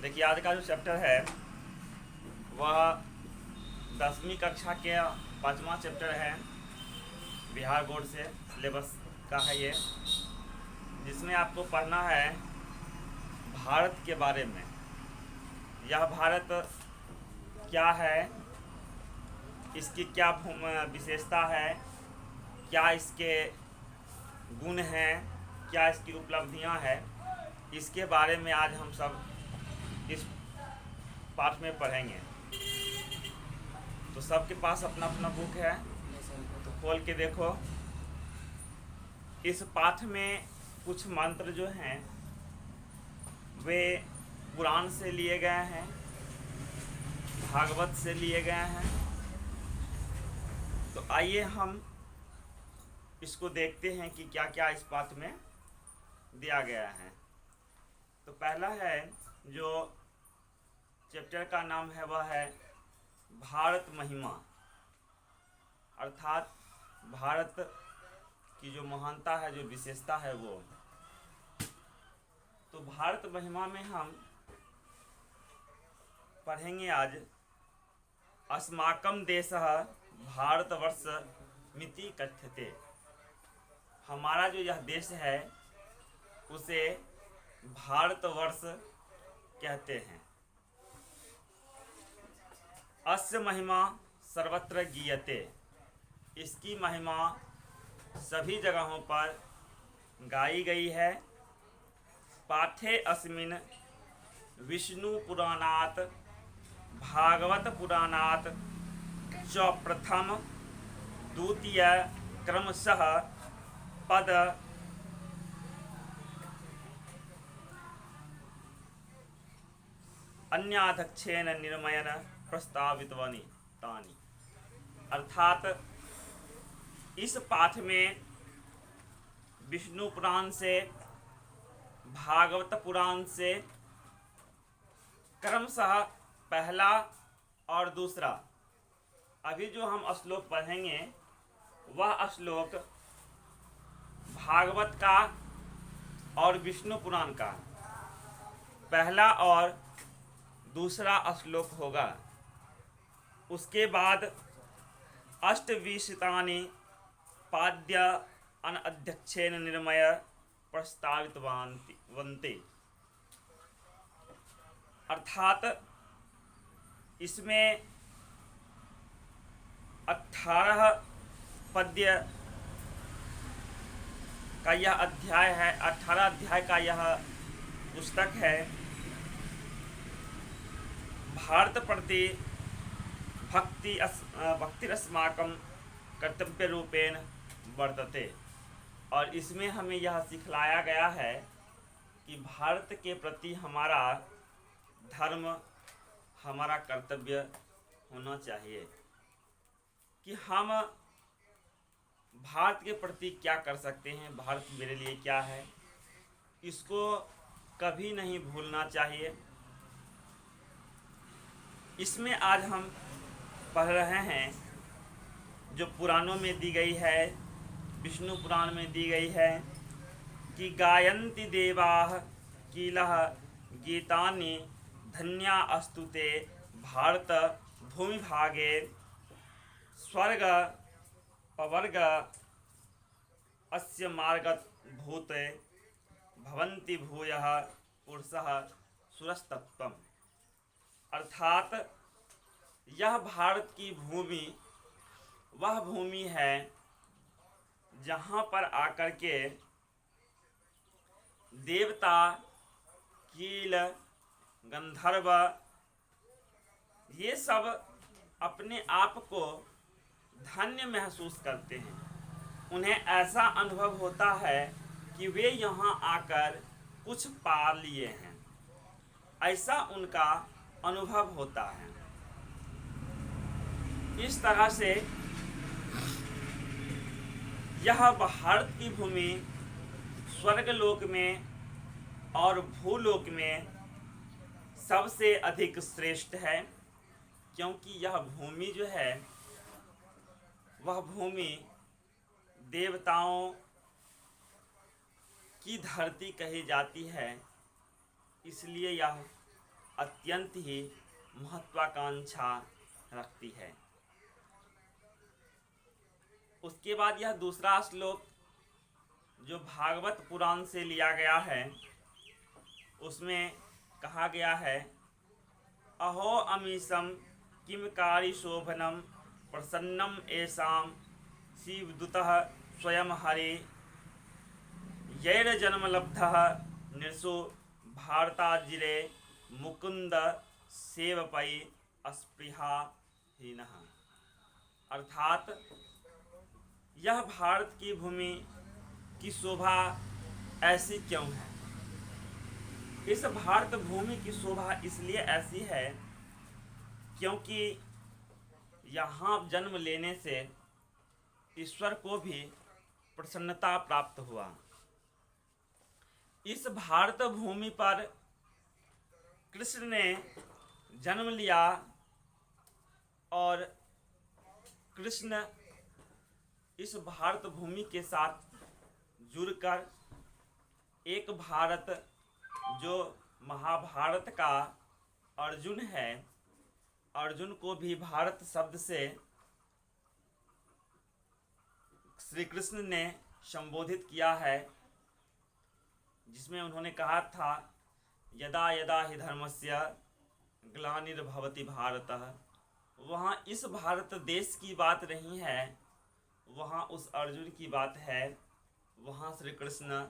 देखिए आज का जो चैप्टर है वह 10वीं कक्षा के 5वां चैप्टर है। बिहार बोर्ड से सिलेबस का है ये, जिसमें आपको पढ़ना है भारत के बारे में। यह भारत क्या है, इसकी क्या विशेषता है, क्या इसके गुण हैं, क्या इसकी उपलब्धियां हैं, इसके बारे में आज हम सब इस पाठ में पढ़ेंगे। तो सबके पास अपना अपना बुक है तो खोल के देखो। इस पाठ में कुछ मंत्र जो हैं वे पुराण से लिए गए हैं, भागवत से लिए गए हैं। तो आइए हम इसको देखते हैं कि क्या क्या इस पाठ में दिया गया है। तो पहला है जो चैप्टर का नाम है वह है भारत महिमा, अर्थात भारत की जो महानता है, जो विशेषता है वो। तो भारत महिमा में हम पढ़ेंगे आज अस्माकं देशः भारतवर्ष मिति कथ्यते। हमारा जो यह देश है उसे भारतवर्ष कहते हैं। अस्य महिमा सर्वत्र गीयते, इसकी महिमा सभी जगहों पर गाई गई है। पाठे अस्मिन् विष्णु पुराणात् भागवत पुराणात् च प्रथम द्वितीय क्रमशः पद अन्याध्यक्षेण निर्मयन प्रस्तावितवनि तानि। अर्थात इस पाठ में विष्णु पुराण से, भागवत पुराण से क्रमशः पहला और दूसरा, अभी जो हम श्लोक पढ़ेंगे वह श्लोक भागवत का और विष्णु पुराण का पहला और दूसरा श्लोक होगा। उसके बाद अष्टविंशतानि पाद्य अनध्यक्षेण निर्मय प्रस्तावितवन्ति। अर्थात इसमें 18 पद्य का यह अध्याय है, 18 अध्याय का यह पुस्तक है। भारत प्रति भक्तिरस्माकं कर्तव्य रूपेण वर्तते। और इसमें हमें यह सिखलाया गया है कि भारत के प्रति हमारा धर्म, हमारा कर्तव्य होना चाहिए कि हम भारत के प्रति क्या कर सकते हैं, भारत मेरे लिए क्या है, इसको कभी नहीं भूलना चाहिए। इसमें आज हम पढ़ रहे हैं जो पुराणों में दी गई है, विष्णु पुराण में दी गई है कि गायन्ति देवाः किलः गीतानि धन्या अस्तुते भारत भूमिभागे स्वर्ग पवर्ग अस्य मार्गत भूते भवन्ति भूयः पुरुषः सुरस्तत्वम्। अर्थात यह भारत की भूमि वह भूमि है जहाँ पर आकर के देवता, कील, गंधर्व ये सब अपने आप को धन्य महसूस करते हैं। उन्हें ऐसा अनुभव होता है कि वे यहाँ आकर कुछ पा लिए हैं, ऐसा उनका अनुभव होता है। इस तरह से यह भारत की भूमि स्वर्गलोक में और भूलोक में सबसे अधिक श्रेष्ठ है, क्योंकि यह भूमि जो है वह भूमि देवताओं की धरती कही जाती है। इसलिए यह अत्यंत ही महत्वाकांक्षा रखती है। उसके बाद यह दूसरा श्लोक जो भागवत पुराण से लिया गया है, उसमें कहा गया है, अहो अमीशम किमकारी शोभनम प्रसन्नम ऐसाम शिवदूतः स्वयं हरे यैर्जन्मलब्धः नृषो भारताजिरे मुकुंद सेवपै अस्पृहाहीनः। अर्थात यह भारत की भूमि की शोभा ऐसी क्यों है? इस भारत भूमि की शोभा इसलिए ऐसी है क्योंकि यहाँ जन्म लेने से ईश्वर को भी प्रसन्नता प्राप्त हुआ। इस भारत भूमि पर कृष्ण ने जन्म लिया और कृष्ण इस भारत भूमि के साथ जुड़कर एक भारत जो महाभारत का अर्जुन है, अर्जुन को भी भारत शब्द से श्री कृष्ण ने संबोधित किया है, जिसमें उन्होंने कहा था, यदा यदा हि धर्मस्य ग्लानिर्भवति भारतः। वहाँ इस भारत देश की बात नहीं है, वहाँ उस अर्जुन की बात है। वहाँ श्री कृष्ण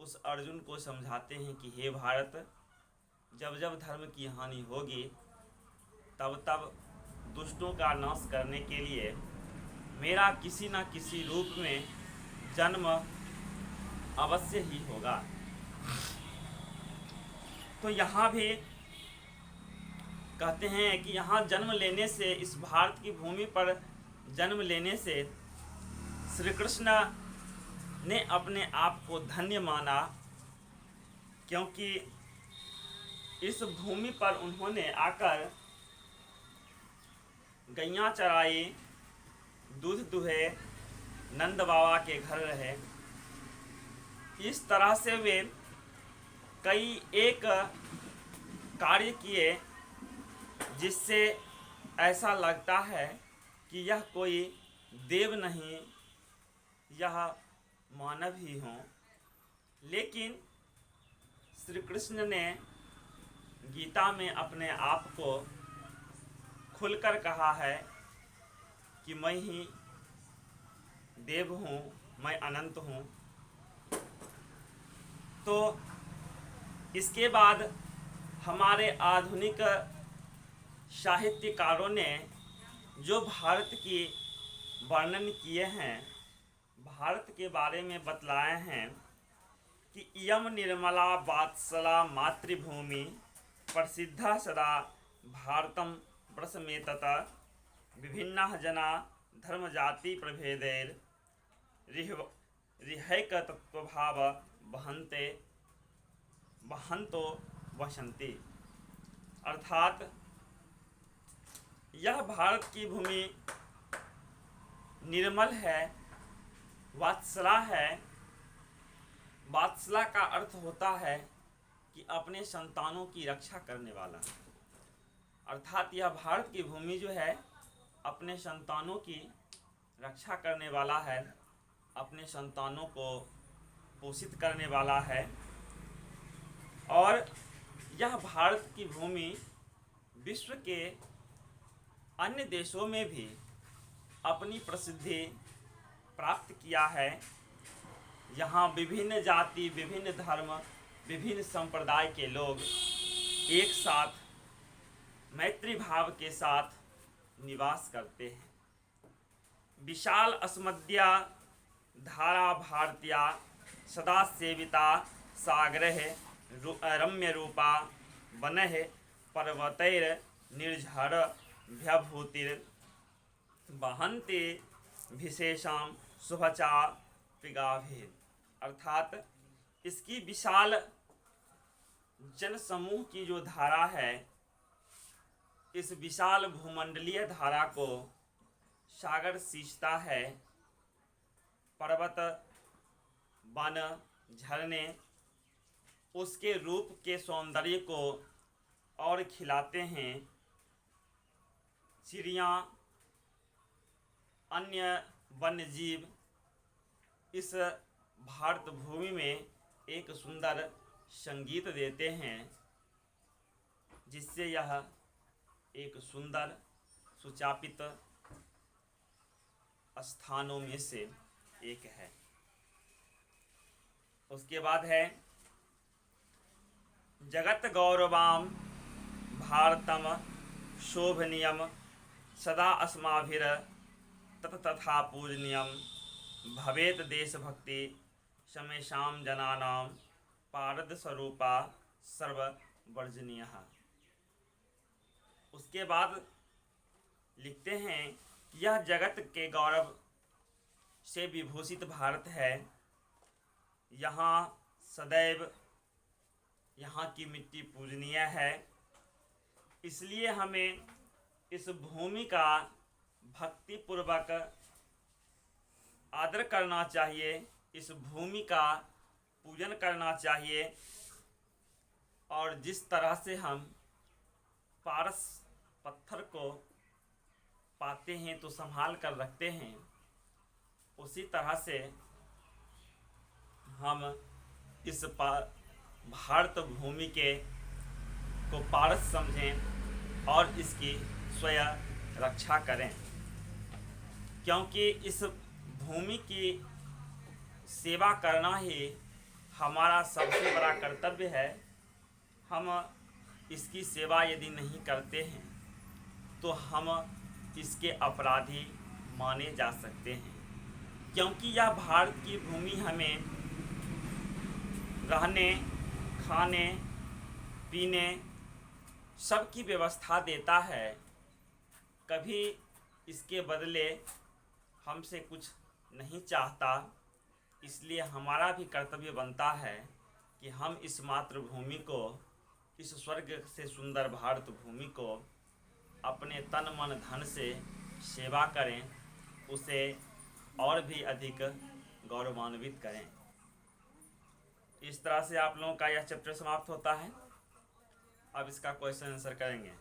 उस अर्जुन को समझाते हैं कि हे भारत, जब जब धर्म की हानि होगी तब तब दुष्टों का नाश करने के लिए मेरा किसी न किसी रूप में जन्म अवश्य ही होगा। तो यहाँ भी कहते हैं कि यहाँ जन्म लेने से, इस भारत की भूमि पर जन्म लेने से श्री कृष्ण ने अपने आप को धन्य माना, क्योंकि इस भूमि पर उन्होंने आकर गैया चराई, दूध दुहे, नंद बाबा के घर रहे। इस तरह से वे कई एक कार्य किए जिससे ऐसा लगता है कि यह कोई देव नहीं, यह मानव ही हों। लेकिन श्री कृष्ण ने गीता में अपने आप को खुलकर कहा है कि मैं ही देव हूँ, मैं अनंत हूँ। तो इसके बाद हमारे आधुनिक साहित्यकारों ने जो भारत की वर्णन किए हैं, भारत के बारे में बतलाए हैं कि इयम निर्मला वात्सला मातृभूमि प्रसिद्धा सदा भारतम प्रसमेतत विभिन्ना जना धर्म जाति प्रभेदैर रिहैक तत्वभाव वहंतो वसंती। अर्थात यह भारत की भूमि निर्मल है, वात्सला है। वात्सला का अर्थ होता है कि अपने संतानों की रक्षा करने वाला। अर्थात यह भारत की भूमि जो है अपने संतानों की रक्षा करने वाला है, अपने संतानों को पोषित करने वाला है। और यह भारत की भूमि विश्व के अन्य देशों में भी अपनी प्रसिद्धि प्राप्त किया है। यहाँ विभिन्न जाति, विभिन्न धर्म, विभिन्न संप्रदाय के लोग एक साथ मैत्री भाव के साथ निवास करते हैं। विशाल अस्मद्या धारा भारतीया सदा सेविता सागरः रम्य रूपा वनः पर्वतैर निर्झर भ्यभूतिर वहन्ति विशेषां शुभचा पिगाभिः। अर्थात इसकी विशाल जनसमूह की जो धारा है, इस विशाल भूमंडलीय धारा को सागर सींचता है। पर्वत, वन, झरने उसके रूप के सौंदर्य को और खिलाते हैं। चिड़िया, अन्य वन्य जीव इस भारत भूमि में एक सुंदर संगीत देते हैं, जिससे यह एक सुंदर सुचापित स्थानों में से एक है। उसके बाद है जगत गौरवाम भारतम शोभनीयम सदा अस्माभिर तथा पूजनीयम भवेत देशभक्ति समेषां जनानां पारद स्वरूपा सर्ववर्जनीय। उसके बाद लिखते हैं, यह जगत के गौरव से विभूषित भारत है। यहाँ सदैव यहाँ की मिट्टी पूजनीय है, इसलिए हमें इस भूमि का भक्तिपूर्वक आदर करना चाहिए, इस भूमि का पूजन करना चाहिए। और जिस तरह से हम पारस पत्थर को पाते हैं तो संभाल कर रखते हैं, उसी तरह से हम इस भारत भूमि के को पारस समझें और इसकी स्वयं रक्षा करें, क्योंकि इस भूमि की सेवा करना ही हमारा सबसे बड़ा कर्तव्य है। हम इसकी सेवा यदि नहीं करते हैं तो हम इसके अपराधी माने जा सकते हैं, क्योंकि यह भारत की भूमि हमें रहने, खाने, पीने सब की व्यवस्था देता है। कभी इसके बदले हमसे कुछ नहीं चाहता, इसलिए हमारा भी कर्तव्य बनता है कि हम इस मातृभूमि को, इस स्वर्ग से सुंदर भारत भूमि को अपने तन मन धन से सेवा करें, उसे और भी अधिक गौरवान्वित करें। इस तरह से आप लोगों का यह चैप्टर समाप्त होता है। अब इसका क्वेश्चन आंसर करेंगे।